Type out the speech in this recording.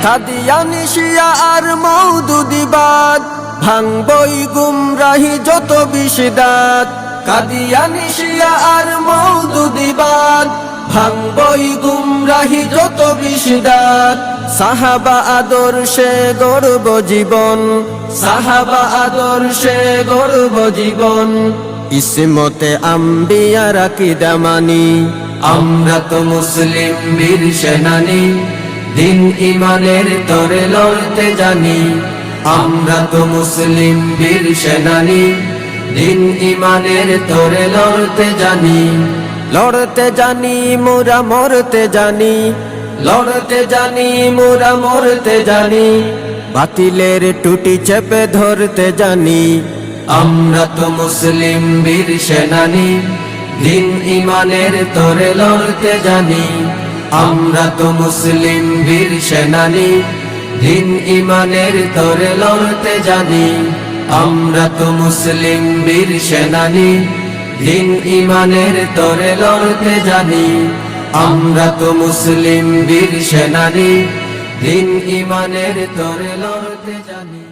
কাদিয়ানী শিয়া আর মওদুদিবাদ, ভাঙবই গুমরাহি যত বিষদাত। কাদিয়ানী শিয়া আর মওদুদিবাদ, ভাঙবই গুমরাহি যত বিষদাত। সাহাবা আদর্শে গর্ব জীবন, সাহাবা আদর্শে গর্ব জীবন। ইসমতে আম্বিয়ার আকীদা মানি, আমরা তো মুসলিম বীর সেনানী। দিন ইমানের তরে লড়তে জানি, আমরা তো মুসলিম বীর সেনানী। দিন ইমানের তরে লড়তে জানি, লড়তে জানি মোরা মরতে জানি, লড়তে জানি মোরা মরতে জানি। বাতিলের টুটি চেপে ধরতে জানি, আমরা তো মুসলিম বীর সেনানী। দিন ইমানের তরে লড়তে জানি, আমরা তো মুসলিম বীর সেনানী। দিন ইমানের তরে লড়তে জানি, আমরা তো মুসলিম বীর সেনানী। দিন ইমানের তরে লড়তে জানি, আমরা তো মুসলিম বীর সেনানী। দিন ইমানের তরে লড়তে জানি।